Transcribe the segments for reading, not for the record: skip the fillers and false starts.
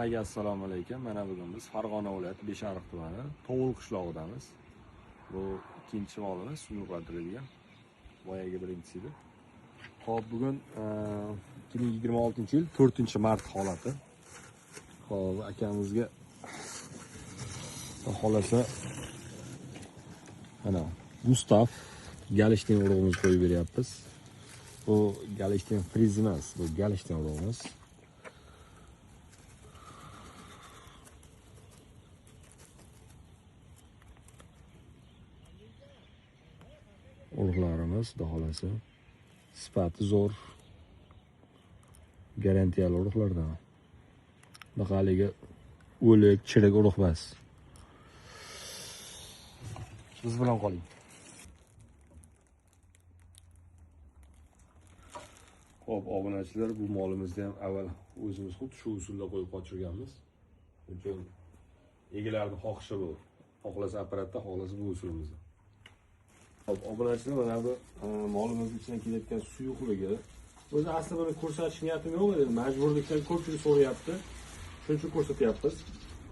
Assalomu alaykum. Mana bugun biz Farg'ona viloyati Beshariq tumani Tovul qishlog'idamiz. Bu ikkinchi molimiz suyuqlantirilgan. Boyagi birinchisi edi. Xo'p, bugun 2026-yil 4-mart holati. Xo'p, akamizga xolasa mana Gustav Galishtin urug'imizni qo'yib beryapmiz. Bu Galishtin friz emas, bu Galishtin urug'imiz. Urug'larimiz xudo xolasa sifati zo'r, garantiyali urug'lardan. Haligi o'lik, chirik urug' emas. Biz bilan qoling. Xo'p, obunachilar, bu molimizni ham avval o'zimiz xuddi shu usulda qo'yib qochirganmiz. Chunki egalarning xohishi bu. Xohlasa apparatda, xohlasa bu usulimizda. Xo'p, obunachilar, mana bu molimizning ichidan kelayotgan suyuqligi. O'zi aslida buni ko'rsatish niyatim yo'q edi. Majburlikdan ko'pchilik so'rayapti. Shuning uchun ko'rsatyapmiz.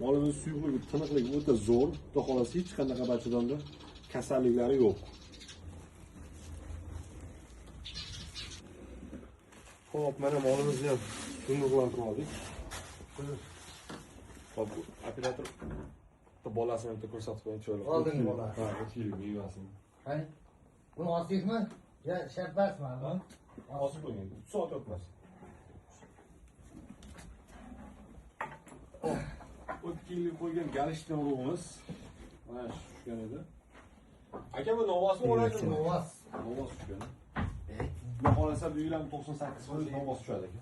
Molimiz suyuqligi, tiniqligi o'ta zo'r. Xudo xolasa hech qanaqa bachadonda kasalliklari yo'q. Xo'p, mana molimizni ham suyuqlantirib oldik. Xo'p, operator bolasini bitta ko'rsatib qo'ying. Oldingi bolasi. Ha, 2 yil mevasini. Hay. Buni osdikmi? Ya shartmasmi? Osib qo'ying. 3 soat o'tmas. O'tgan yil qo'ygan Galishtin urug'imiz mana tushgan edi. Aka, bu novosmi o'raydi? Novos. Novos tushgan. Xudo xolasa bu yil ham 98% novos tushadi aka.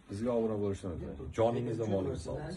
Bizga obuna bo'lishni, joningizni molimiz sog'lab.